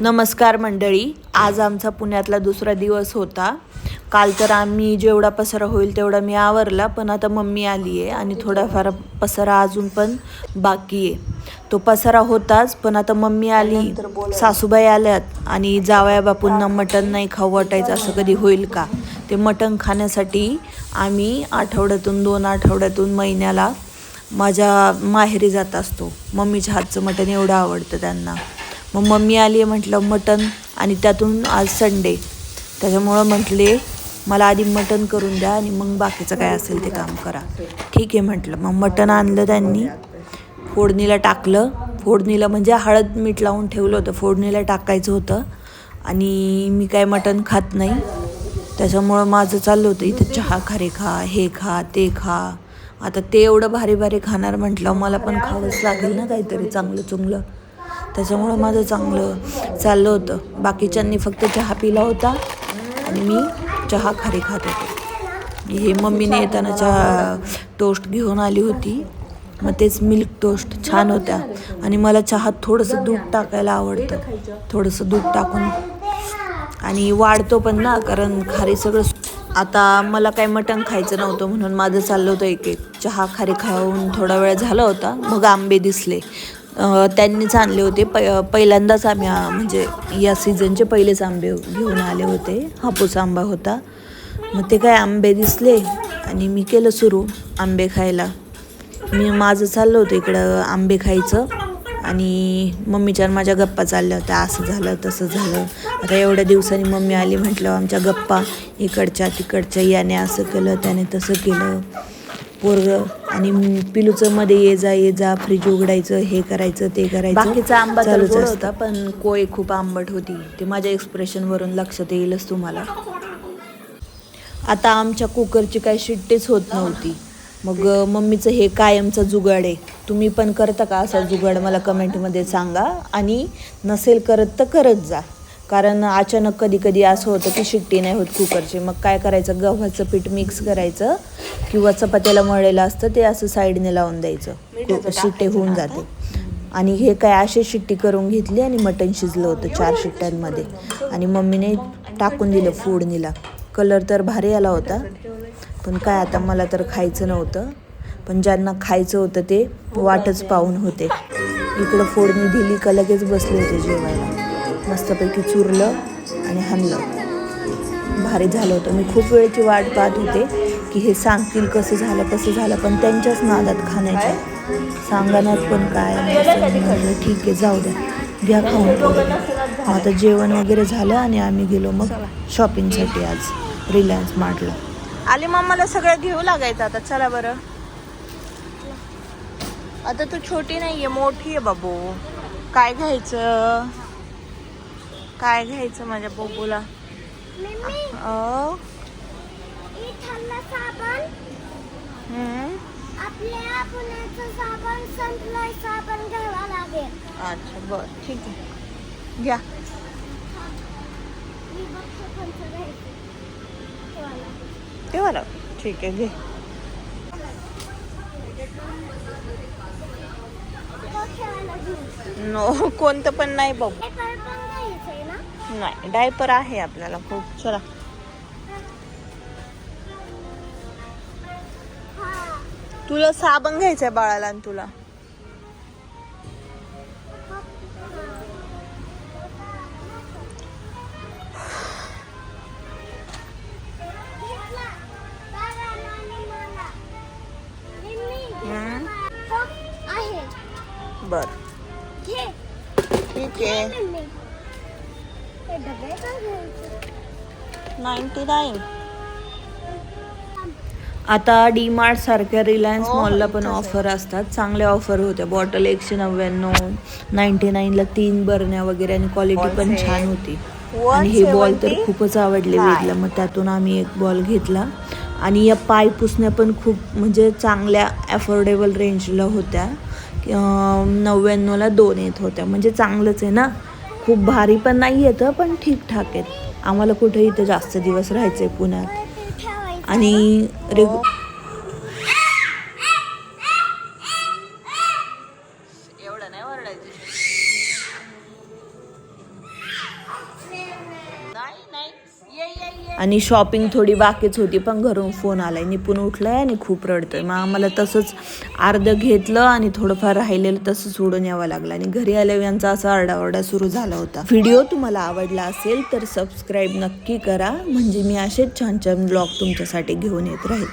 नमस्कार मंडळी, आज आमचा पुण्यातला दुसरा दिवस होता। काल तर आम्ही जेवढा पसारा होईल तेवढा मी आवरला, पण आता मम्मी आली आहे आणि थोडाफार पसारा अजून पण बाकी आहे। तो पसारा होताच, पण आता मम्मी आली, सासूबाई आल्यात आणि जावया बापूंना मटण नाही खाऊ वाटायचं असं कधी होईल का? ते मटण खाण्यासाठी आम्ही आठवड्यातून 2 आठवड्यातून महिन्याला माझ्या माहेरी जात असतो। मम्मीच्या हातचं मटण एवढं आवडतं त्यांना। मग मम्मी आली आहे म्हटलं मटण, आणि त्यातून आज संडे, त्याच्यामुळं म्हटले मला आधी मटण करून द्या आणि मग बाकीचं काय असेल ते काम करा। ठीक आहे म्हटलं। मग मटण आणलं त्यांनी, फोडणीला टाकलं। फोडणीला म्हणजे हळद मीठ लावून ठेवलं होतं, फोडणीला टाकायचं होतं। आणि मी काय मटण खात नाही, त्याच्यामुळं माझं चाललं होतं इथं चहा खारे खा, हे खा ते खा। आता ते एवढं भारी भारी खाणार म्हटलं मला पण खावंच लागेल ना काहीतरी चांगलं चुंगलं, त्याच्यामुळं माझं चांगलं चाललं होतं। बाकीच्यांनी फक्त चहा पिला होता आणि मी चहा खारी खात होते। हे मम्मीने येताना चहा टोस्ट घेऊन आली होती, मग तेच मिल्क टोस्ट छान होत्या। आणि मला चहात थोडंसं दूध टाकायला आवडतं, थोडंसं दूध टाकून, आणि वाढतो पण ना, कारण खारी सगळं। आता मला काय मटण खायचं नव्हतं म्हणून माझं चाललं होतं एक चहा खारी खाऊन थोडा वेळ झाला होता। मग आंबे दिसले, त्यांनीच आणले होते। पहिल्यांदाच आम्ही म्हणजे या सीझनचे पहिलेच आंबे घेऊन आले होते, हापूस आंबा होता। मग ते काय आंबे दिसले आणि मी केलं सुरू आंबे खायला। माझं चाललं होतं इकडं आंबे खायचं, आणि मम्मीच्या माझ्या गप्पा चालल्या होत्या, असं झालं तसं झालं। आता एवढ्या दिवसांनी मम्मी आली म्हटलं आमच्या गप्पा इकडच्या तिकडच्या, याने असं केलं त्याने तसं केलं पोरगं, आणि पिलूचं मध्ये ये जा फ्रीज उघडायचं, हे करायचं ते करायचं। बाकीचा आंबा तर गोड होता, पण कोय खूप आंबट होती, ते माझ्या एक्सप्रेशनवरून लक्षात येईलच तुम्हाला। आता आमच्या कुकरची काही शिट्टीच होत नव्हती। मग मम्मीचं हे कायमचं जुगाड आहे। तुम्ही पण करता का असा जुगाड? मला कमेंटमध्ये सांगा, आणि नसेल करत तर करत जा, कारण अचानक कधी कधी असं होतं की शिट्टी नाही होत कुकरची। मग काय करायचं, गव्हाचं पीठ मिक्स करायचं किंवा चपात्याला मळलेलं असतं ते असं साईडने लावून द्यायचं, शिट्टे होऊन जाते। आणि हे काय अशी शिट्टी करून घेतली आणि मटण शिजलं होतं 4 शिट्ट्यांमध्ये, आणि मम्मीने टाकून दिलं फोडणीला। कलर तर भारी आला होता, पण काय आता मला तर खायचं नव्हतं, पण ज्यांना खायचं होतं ते वाटच पाहून होते। इकडं फोडणी दिली का लगेच बसले होते जेवायला, मस्तपैकी चुरलं आणि हाणलं, भारी झालं होतं। मी खूप वेळची वाट पाहत होते की हे सांगतील कसं झालं, पण त्यांच्याच नादात खाण्याच्या सांगण्यात पण काय म्हटलं ठीक आहे जाऊ द्या, घ्या खाऊन। आता जेवण वगैरे झालं आणि आम्ही गेलो मग शॉपिंगसाठी आज रिलायन्स मार्टला। आली मम्माला सगळं घेऊ लागायचं आता, चला बरं। आता तू छोटी नाहीये, मोठी आहे बाबू। काय घ्यायचं, काय घ्यायचं माझ्या बबूला? अच्छा बर ठीक आहे, घ्या। तेव्हा ठीक आहे घे। नो कोणतं पण नाही बाबू, नाही डायपर आहे आपल्याला खूप। चला तुला साबण घ्यायचंय बाळाला, आणि तुला बर ठीक आहे। 99। आता डी मार्ट सारख्या रिलायन्स मॉलला पण ऑफर असतात, चांगल्या ऑफर होत्या। बॉटल 199, 99ला 3 बरण्या वगैरे, आणि क्वालिटी पण छान होती। आणि हे बॉल तर खूपच आवडले वेदला, मग त्यातून आम्ही एक बॉल घेतला। आणि या पाय पुसण्या पण खूप म्हणजे चांगल्या अफोर्डेबल रेंजला होत्या, 99ला 2 येत होत्या, म्हणजे चांगलंच आहे ना। खूप भारी पण नाही येतं, पण ठीकठाक आहेत। आम्हाला कुठे इथं जास्त दिवस राहायचंय पुण्यात, आणि एवढं नाही ओरडायचं। आणि शॉपिंग थोडी बाकीच होती, पण घरून फोन आलाय, निपुण उठलाय आणि खूप रडतोय. मग आम्हाला तसंच अर्ध घेतलं आणि थोडंफार राहिलेलं तसं सोडून यावं लागलं. आणि घरी आल्यावर यांचा असा आरडाओरडा सुरू झाला होता. व्हिडिओ तुम्हाला आवडला असेल तर सबस्क्राईब नक्की करा, म्हणजे मी असेच छान छान ब्लॉग तुमच्यासाठी घेऊन येत राहील.